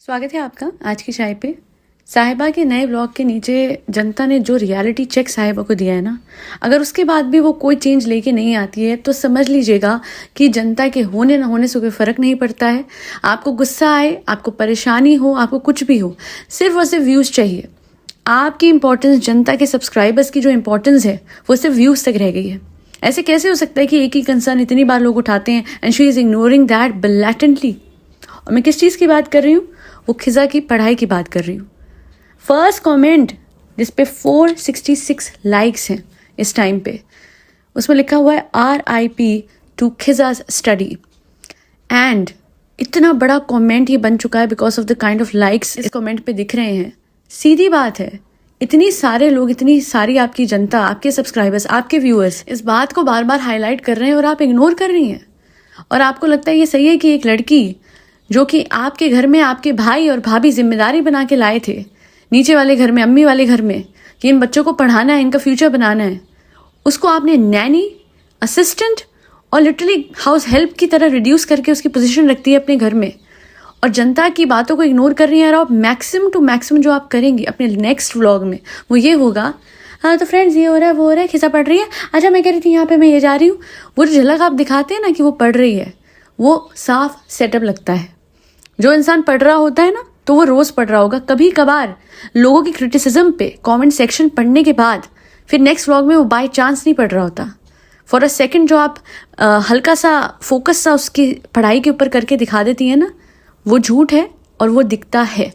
स्वागत है आपका आज की चाय पे। साहिबा के नए ब्लॉग के नीचे जनता ने जो रियलिटी चेक साहिबा को दिया है ना, अगर उसके बाद भी वो कोई चेंज लेके नहीं आती है तो समझ लीजिएगा कि जनता के होने ना होने से कोई फर्क नहीं पड़ता है। आपको गुस्सा आए, आपको परेशानी हो, आपको कुछ भी हो, सिर्फ और सिर्फ व्यूज़ चाहिए। आपकी इंपॉर्टेंस, जनता के सब्सक्राइबर्स की जो इंपॉर्टेंस है वो सिर्फ व्यूज़ तक रह गई है। ऐसे कैसे हो सकता है कि एक ही कंसर्न इतनी बार लोग उठाते हैं and she is ignoring that blatantly. और मैं किस चीज़ की बात कर रही हूँ? वो खिजा की पढ़ाई की बात कर रही हूँ। फर्स्ट कमेंट जिस पे 466 लाइक्स हैं इस टाइम पे, उसमें लिखा हुआ है RIP टू खिजा's स्टडी। एंड इतना बड़ा कमेंट ये बन चुका है because of the kind of likes इस कमेंट पे दिख रहे हैं। सीधी बात है, इतनी सारे लोग, इतनी सारी आपकी जनता, आपके सब्सक्राइबर्स, आपके व्यूअर्स इस बात को बार बार हाईलाइट कर रहे हैं और आप इग्नोर कर रही हैं। और आपको लगता है ये सही है कि एक लड़की जो कि आपके घर में आपके भाई और भाभी जिम्मेदारी बना के लाए थे, नीचे वाले घर में, अम्मी वाले घर में, कि इन बच्चों को पढ़ाना है, इनका फ्यूचर बनाना है, उसको आपने नैनी, असिस्टेंट और लिटरली हाउस हेल्प की तरह रिड्यूस करके उसकी पोजीशन रखती है अपने घर में। और जनता की बातों को इग्नोर कर रही है। और आप मैक्सिमम टू मैक्सिमम जो आप करेंगी अपने नेक्स्ट व्लॉग में वो ये होगा, हाँ तो फ्रेंड्स ये हो रहा है, वो हो रहा है, खिसा पढ़ रही है, अच्छा मैं कह रही थी यहाँ पे मैं ये जा रही हूँ। वो जो झलक आप दिखाते हैं ना कि वो पढ़ रही है, वो साफ सेटअप लगता है। जो इंसान पढ़ रहा होता है ना तो वो रोज पढ़ रहा होगा। कभी कभार लोगों की क्रिटिसिज्म पे कमेंट सेक्शन पढ़ने के बाद फिर नेक्स्ट व्लॉग में वो बाय चांस नहीं पढ़ रहा होता। फॉर अ सेकंड जो आप हल्का सा फोकस सा उसकी पढ़ाई के ऊपर करके दिखा देती है ना, वो झूठ है और वो दिखता है।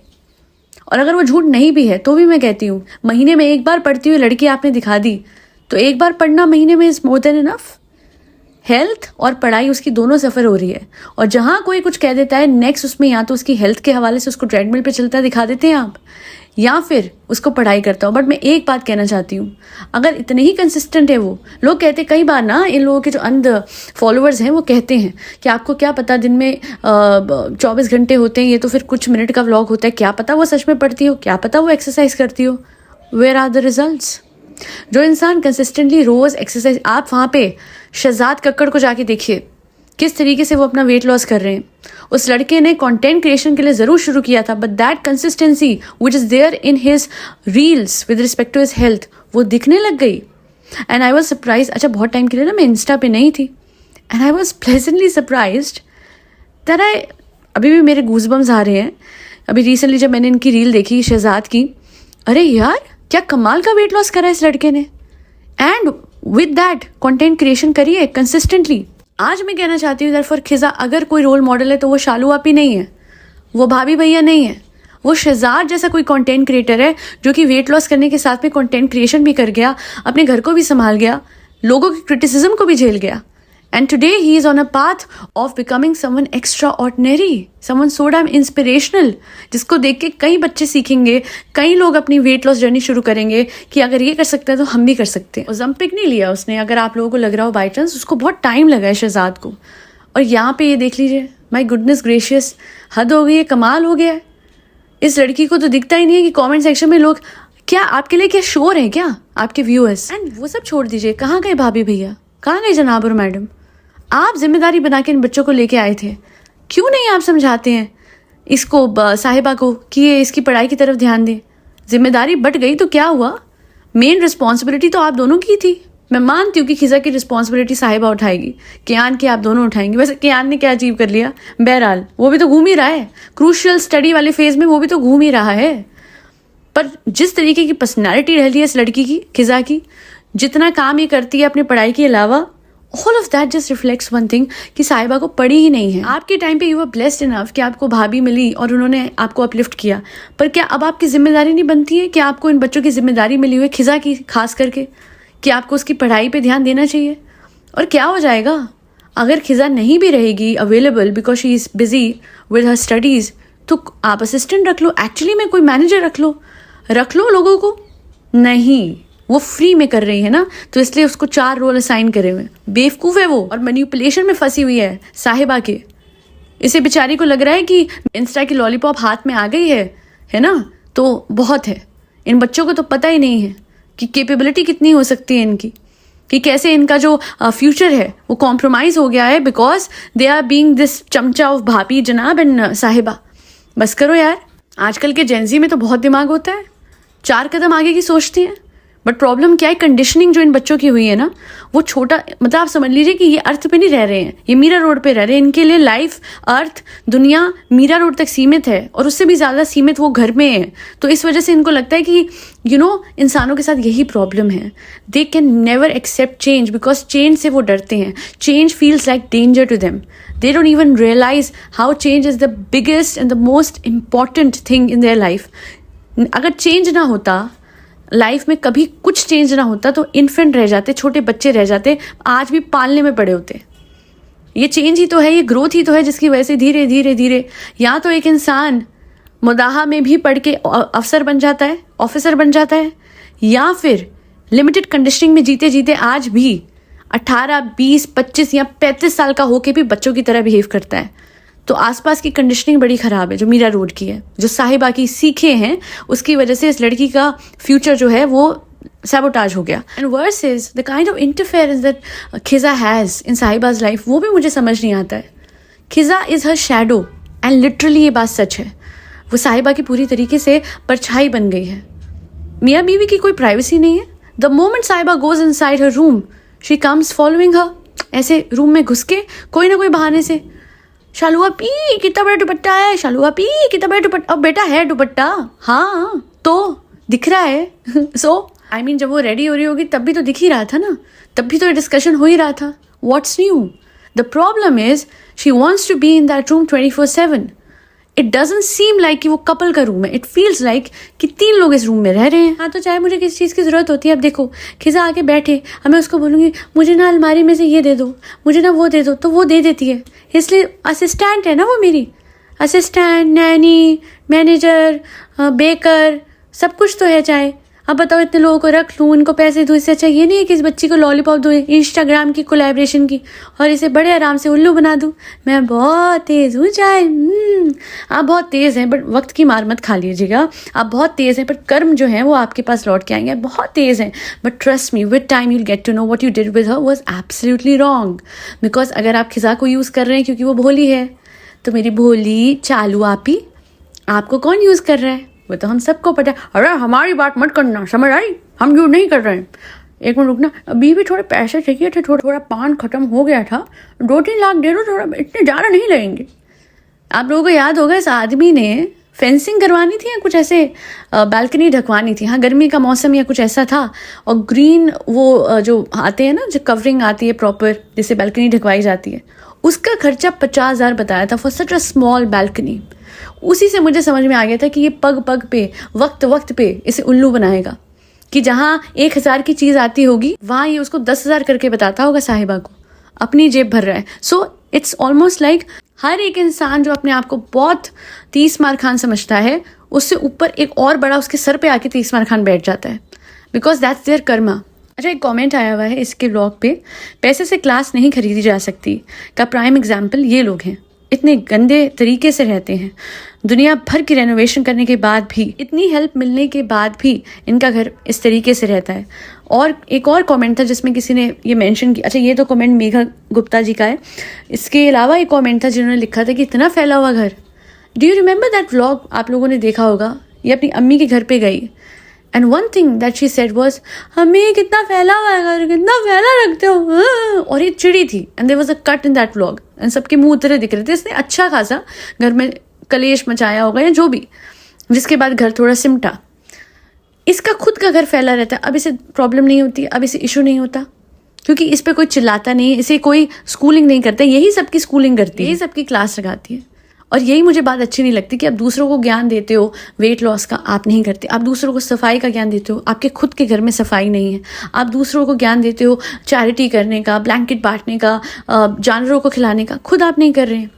और अगर वो झूठ नहीं भी है तो भी मैं कहती हूँ, महीने में एक बार पढ़ती हुई लड़की आपने दिखा दी तो एक बार पढ़ना महीने में is more than enough. Health और पढ़ाई उसकी दोनों सफ़र हो रही है। और जहाँ कोई कुछ कह देता है नेक्स्ट उसमें या तो उसकी हेल्थ के हवाले से उसको ट्रेडमिल पे चलता दिखा देते हैं आप, या फिर उसको पढ़ाई करता हो। बट मैं एक बात कहना चाहती हूँ, अगर इतने ही कंसिस्टेंट है वो लोग, कहते कई बार ना इन लोगों के जो अंध फॉलोअर्स हैं वो कहते हैं कि आपको क्या पता दिन में 24 घंटे होते हैं, ये तो फिर कुछ मिनट का व्लॉग होता है, क्या पता वो सच में पढ़ती हो, क्या पता वो एक्सरसाइज करती हो। Where are the results? जो इंसान कंसिस्टेंटली रोज एक्सरसाइज, आप वहाँ पे शहजाद कक्कड़ को जाके देखिए किस तरीके से वो अपना वेट लॉस कर रहे हैं। उस लड़के ने कंटेंट क्रिएशन के लिए ज़रूर शुरू किया था, but that consistency which is there in his reels with respect to his health वो दिखने लग गई। And I was surprise. अच्छा बहुत टाइम के लिए ना मैं इंस्टा पे नहीं थी and I was pleasantly surprised that अभी भी मेरे गूज़बम्स आ रहे हैं। अभी रिसेंटली जब मैंने इनकी रील देखी शहजाद की, अरे यार क्या कमाल का वेट लॉस करा इस लड़के ने। And with that content creation करिए कंसिस्टेंटली। आज मैं कहना चाहती हूँ फॉर खिजा अगर कोई रोल मॉडल है तो वो शालू आपी नहीं है, वो भाभी भैया नहीं है, वो शहजाद जैसा कोई कंटेंट क्रिएटर है जो कि वेट लॉस करने के साथ में कंटेंट क्रिएशन भी कर गया, अपने घर को भी संभाल गया, लोगों की क्रिटिसिज्म को भी झेल गया। And today he is on a path of becoming someone extra ordinary, someone so damn inspirational, जिसको देख के कई बच्चे सीखेंगे, कई लोग अपनी वेट लॉस जर्नी शुरू करेंगे कि अगर ये कर सकते हैं तो हम भी कर सकते हैं। ओलंपिक नहीं लिया उसने, अगर आप लोगों को लग रहा हो बाई चांस, उसको बहुत टाइम लगा है शहजाद को। और यहाँ पे ये देख लीजिए, माई गुडनेस ग्रेशियस, हद हो गई है, कमाल हो गया है। इस लड़की को तो दिखता ही नहीं है कि कॉमेंट सेक्शन में लोग क्या आपके लिए क्या शोर है क्या, आपके व्यूअर्स। एंड वो सब छोड़ दीजिए, कहाँ गए भाभी भैया, कहाँ गए जनाब और मैडम? आप जिम्मेदारी बना के इन बच्चों को लेके आए थे, क्यों नहीं आप समझाते हैं इसको, साहिबा को, कि ये इसकी पढ़ाई की तरफ ध्यान दे। जिम्मेदारी बट गई तो क्या हुआ, मेन रिस्पॉन्सिबिलिटी तो आप दोनों की थी। मैं मानती हूँ कि खिजा की रिस्पॉन्सिबिलिटी साहिबा उठाएगी, कियान की आप दोनों उठाएंगे। वैसे कियान ने क्या अचीव कर लिया, बहरहाल वो भी तो घूम ही रहा है, क्रूशियल स्टडी वाले फेज में वो भी तो घूम ही रहा है। पर जिस तरीके की पर्सनैलिटी रह ली है इस लड़की की, खिजा की, जितना काम ये करती है अपनी पढ़ाई के अलावा, all of that just reflects one thing कि साहिबा को पढ़ी ही नहीं है। आपके टाइम पे यू वर ब्लेस्ड इनफ कि आपको भाभी मिली और उन्होंने आपको अपलिफ्ट किया, पर क्या अब आपकी जिम्मेदारी नहीं बनती है कि आपको इन बच्चों की जिम्मेदारी मिली हुई है, खिजा की खास करके, कि आपको उसकी पढ़ाई पे ध्यान देना चाहिए? और क्या हो जाएगा अगर खिजा नहीं भी रहेगी available because she is busy with her studies, तो आप असिस्टेंट रख लो, एक्चुअली में कोई मैनेजर रख लो लोगों को। नहीं, वो फ्री में कर रही है ना, तो इसलिए उसको 4 रोल असाइन करे हुए। बेवकूफ़ है वो और मैनिपुलेशन में फंसी हुई है साहिबा के। इसे बेचारी को लग रहा है कि इंस्टा की लॉलीपॉप हाथ में आ गई है ना, तो बहुत है। इन बच्चों को तो पता ही नहीं है कि कैपेबिलिटी कितनी हो सकती है इनकी, कि कैसे इनका जो फ्यूचर है वो कॉम्प्रोमाइज़ हो गया है because they are being this chamcha of bhabhi janab and साहिबा। बस करो यार। आजकल के जेंजी में तो बहुत दिमाग होता है, 4 कदम आगे की सोचती हैं। बट प्रॉब्लम क्या है, कंडीशनिंग जो इन बच्चों की हुई है ना, वो छोटा, मतलब आप समझ लीजिए कि ये अर्थ पे नहीं रह रहे हैं, ये मीरा रोड पे रह रहे हैं। इनके लिए लाइफ, अर्थ, दुनिया मीरा रोड तक सीमित है, और उससे भी ज़्यादा सीमित वो घर में है। तो इस वजह से इनको लगता है कि इंसानों के साथ यही प्रॉब्लम है। They can never accept change, because change से वो डरते हैं। Change feels like danger to them. They don't even realize how change is the biggest and the most important thing in their life. अगर change ना होता life में, कभी कुछ चेंज ना होता, तो इन्फेंट रह जाते, छोटे बच्चे रह जाते, आज भी पालने में पड़े होते। ये चेंज ही तो है, ये ग्रोथ ही तो है, जिसकी वजह से धीरे धीरे धीरे या तो एक इंसान मुदाहा में भी पढ़ के अफसर बन जाता है, ऑफिसर बन जाता है, या फिर लिमिटेड कंडीशनिंग में जीते जीते आज भी 18, 20, 25 या 35 साल का होके भी बच्चों की तरह बिहेव करता है। तो आसपास की कंडीशनिंग बड़ी ख़राब है, जो मीरा रोड की है, जो साहिबा की सीखे हैं, उसकी वजह से इस लड़की का फ्यूचर जो है वो सैबोटाज हो गया। And worse is the kind of interference that Khiza has in Sahiba's life, वो भी मुझे समझ नहीं आता है। Khiza is her shadow, and literally ये बात सच है। वो साहिबा की पूरी तरीके से परछाई बन गई है। मियाँ बीवी की कोई प्राइवेसी नहीं है। द मोमेंट साहिबा goes inside her room, she comes following her. ऐसे रूम में घुस के कोई ना कोई बहाने से, शालुआ पी कितना बड़ा दुपट्टा है, शालुआ पी कितना बड़ा दुपट्टा। अब बेटा है दुपट्टा, हाँ तो दिख रहा है। सो आई मीन जब वो रेडी हो रही होगी तब भी तो दिख ही रहा था ना, तब भी तो डिस्कशन हो ही रहा था। What's new? The problem is she wants to be in that room 24/7। It doesn't seem like कि वो कपल का रूम है। इट फील्स लाइक कि 3 लोग इस रूम में रह रहे हैं। हाँ तो चाहे मुझे किसी चीज़ की ज़रूरत होती है, अब देखो खिजा आके बैठे, अब मैं उसको बोलूँगी मुझे ना अलमारी में से ये दे दो, मुझे ना वो दे दो, तो वो दे देती है। इसलिए असिस्टेंट है ना वो मेरी, असिस्टेंट, नैनी, मैनेजर, बेकर, सब कुछ तो है। चाहे अब बताओ इतने लोगों को रख लूँ, इनको पैसे दूँ, इससे अच्छा ये नहीं है कि इस बच्ची को लॉलीपॉप दूँ इंस्टाग्राम की कोलैबोरेशन की, और इसे बड़े आराम से उल्लू बना दूँ। मैं बहुत तेज़ हूँ, चाहे आप बहुत तेज़ हैं, बट वक्त की मार मत खा लीजिएगा। आप बहुत तेज़ हैं, पर कर्म जो है वो आपके पास लौट के आएंगे। बहुत तेज़ हैं, but trust me, with time you'll get to know what you did with her was absolutely wrong. Because अगर आप खिजा को यूज़ कर रहे हैं क्योंकि वो भोली है, तो मेरी भोली चालू आपी आपको कौन यूज़ कर रहा है? वो तो हम सबको पता है। अरे हमारी बात मत करना, समझ आई? हम यूज नहीं कर रहे हैं। एक मिनट रुकना, अभी भी थोड़े पैसे चाहिए थे, थोड़ा पान खत्म हो गया था, 2-3 लाख दे दो, थोड़ा इतने ज़्यादा नहीं लगेंगे। आप लोगों को याद होगा इस आदमी ने फेंसिंग करवानी थी या कुछ ऐसे बालकनी ढकवानी थी। हाँ गर्मी का मौसम या कुछ ऐसा था, और ग्रीन वो जो आते हैं ना, जो कवरिंग आती है प्रॉपर, जिससे बालकनी ढकवाई जाती है, उसका खर्चा 50,000 बताया था for such a small balcony. उसी से मुझे समझ में आ गया था कि ये पग पग पे, वक्त वक्त पे इसे उल्लू बनाएगा, कि जहाँ 1,000 की चीज़ आती होगी वहाँ ये उसको 10,000 करके बताता होगा साहिबा को। अपनी जेब भर रहा है। सो इट्स ऑलमोस्ट लाइक हर एक इंसान जो अपने आप को बहुत 30 मार खान समझता है, उससे ऊपर एक और बड़ा उसके सर पे आके 30 मार खान बैठ जाता है, बिकॉज दैट्स देयर कर्मा। अच्छा एक कमेंट आया हुआ है इसके ब्लॉग पे, पैसे से क्लास नहीं खरीदी जा सकती का प्राइम एग्जाम्पल ये लोग हैं। इतने गंदे तरीके से रहते हैं, दुनिया भर की रेनोवेशन करने के बाद भी, इतनी हेल्प मिलने के बाद भी इनका घर इस तरीके से रहता है। और एक और कमेंट था जिसमें किसी ने ये मेंशन किया, अच्छा ये तो कमेंट मेघा गुप्ता जी का है। इसके अलावा एक कमेंट था जिन्होंने लिखा था कि इतना फैला हुआ घर। Do you remember that vlog? आप लोगों ने देखा होगा। ये अपनी अम्मी के घर पे गई, and one thing that she said was, हमें कितना फैला हुआ है घर, कितना फैला रखते हो। और ये चिड़ी थी, and there was a cut in that vlog, and सबके मुंह उतरे दिख रहे थे। इसने अच्छा खासा घर में कलेश मचाया होगा या जो भी, जिसके बाद घर थोड़ा सिमटा। इसका खुद का घर फैला रहता है, अब इसे प्रॉब्लम नहीं होती, अब इसे इशू नहीं होता, क्योंकि इस पर कोई चिल्लाता नहीं, इसे कोई स्कूलिंग नहीं करता। यही सबकी स्कूलिंग करती है, यही सबकी क्लास लगाती है। और यही मुझे बात अच्छी नहीं लगती कि आप दूसरों को ज्ञान देते हो वेट लॉस का, आप नहीं करते। आप दूसरों को सफाई का ज्ञान देते हो, आपके खुद के घर में सफाई नहीं है। आप दूसरों को ज्ञान देते हो चैरिटी करने का, ब्लैंकेट बांटने का, जानवरों को खिलाने का, खुद आप नहीं कर रहे हैं।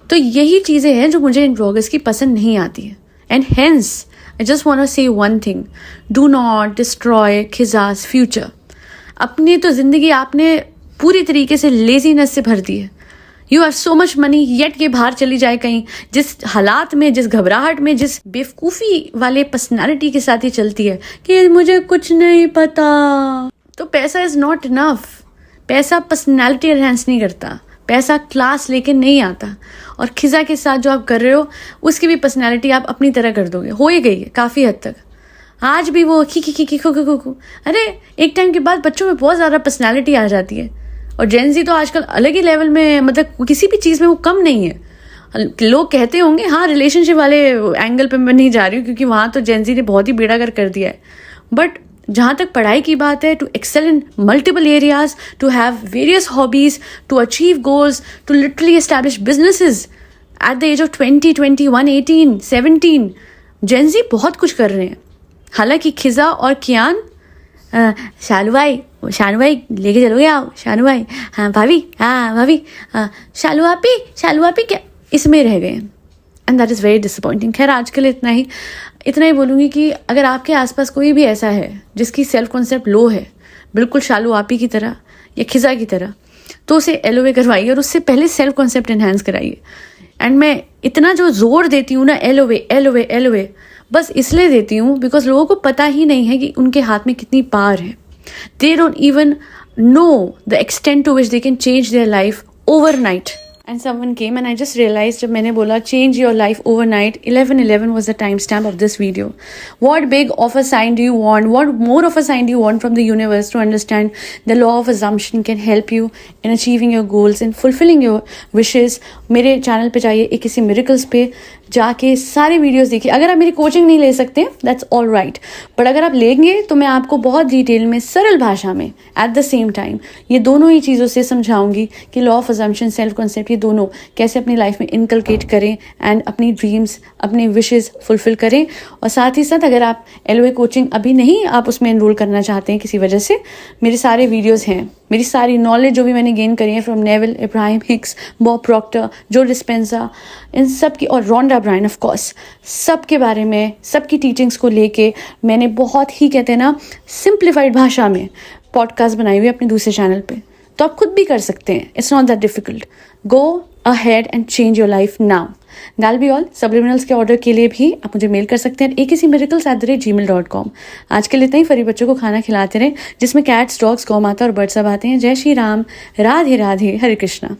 तो यही चीज़ें हैं जो मुझे इन ब्लॉगर्स की पसंद नहीं आती है। And hence I just want to say one thing, do not destroy Khiza's future. अपनी तो ज़िंदगी आपने पूरी तरीके से लेजीनेस से भर दी है। You have so much money, yet ये बाहर चली जाए कहीं, जिस हालात में, जिस घबराहट में, जिस बेवकूफ़ी वाले पर्सनालिटी के साथ ही चलती है कि मुझे कुछ नहीं पता, तो पैसा इज़ नॉट इनफ। पैसा पर्सनालिटी एनहांस नहीं करता, पैसा क्लास लेके नहीं आता। और खिजा के साथ जो आप कर रहे हो उसकी भी पर्सनैलिटी आप अपनी तरह कर दोगे, हो ही गई है काफ़ी हद तक। आज भी वो खी खी खी खी खो खो खो, अरे एक टाइम के बाद बच्चों में बहुत ज़्यादा पर्सनैलिटी आ जाती है। और जेन-ज़ी तो आजकल अलग ही लेवल में, मतलब किसी भी चीज़ में वो कम नहीं है। लोग कहते होंगे, हाँ रिलेशनशिप वाले एंगल पे मैं नहीं जा रही हूँ क्योंकि वहाँ तो जेन-ज़ी ने बहुत ही बेड़ा कर दिया है, बट जहाँ तक पढ़ाई की बात है, to excel in multiple areas, to have various hobbies, to achieve goals, to literally establish businesses at the age of 20, 21, 18, 17, Gen Z बहुत कुछ कर रहे हैं। हालांकि खिजा और कियान, शालू भाई लेके चलोगे आप, शालू भाई, हाँ भाभी, हाँ भाभी, हाँ शालू आपी क्या, इसमें रह गए and that is very disappointing. खैर आज के लिए इतना ही बोलूँगी कि अगर आपके आसपास कोई भी ऐसा है जिसकी सेल्फ कॉन्सेप्ट लो है, बिल्कुल शालू आपी की तरह या खिजा की तरह, तो उसे LOA करवाइए और उससे पहले सेल्फ कॉन्सेप्ट एनहांस कराइए। एंड मैं इतना जो जोर देती हूँ ना LOA, बस इसलिए देती हूँ बिकॉज लोगों को पता ही नहीं है कि उनके हाथ में कितनी पावर है। They don't even know the extent to which they can change their life overnight. And someone came and I just realise, जब मैंने बोला change your life overnight, 11/11 was the timestamp of this video. What big of a sign do you want? What more of a sign do you want from the universe to understand the law of assumption can help you in achieving your goals and fulfilling your wishes? मेरे channel पे जाइए, एक किसी miracles पे जाके सारे videos देखिए। अगर आप मेरी कोचिंग नहीं ले सकते दैट्स ऑल राइट, बट अगर आप लेंगे तो मैं आपको बहुत डिटेल में, सरल भाषा में, एट द सेम टाइम ये दोनों ही चीज़ों से समझाऊंगी कि law of assumption, self concept, ये दोनों कैसे अपनी लाइफ में इनकलकेट करें एंड अपनी ड्रीम्स, अपने विशेस फुलफिल करें। और साथ ही साथ अगर आप LOA कोचिंग अभी नहीं, आप उसमें एनरोल करना चाहते हैं किसी वजह से, मेरे सारे वीडियोज़ हैं, मेरी सारी नॉलेज जो भी मैंने गेन करी है from Neville, Ibrahim Hicks, Bob Procter, जो डिस्पेंसा, इन सब की, और रोंडा ब्रायन ऑफ कोर्स, सब के बारे में, सबकी टीचिंग्स को लेके मैंने बहुत ही, कहते हैं ना, सिंप्लीफाइड भाषा में पॉडकास्ट बनाई हुई अपने दूसरे चैनल पे। तो आप खुद भी कर सकते हैं, it's not that difficult. Go ahead and change your life now. दैल बी ऑल। सब्लिमिनल्स के ऑर्डर के लिए भी आप मुझे मेल कर सकते हैं akcmiracles@gmail.com। आज के लिए इतना ही। फरी बच्चों को खाना खिलाते रहे जिसमें कैट्स, डॉग्स, गौ माता और बर्ड सब आते हैं। जय श्री राम, राधे राधे, हरे कृष्णा।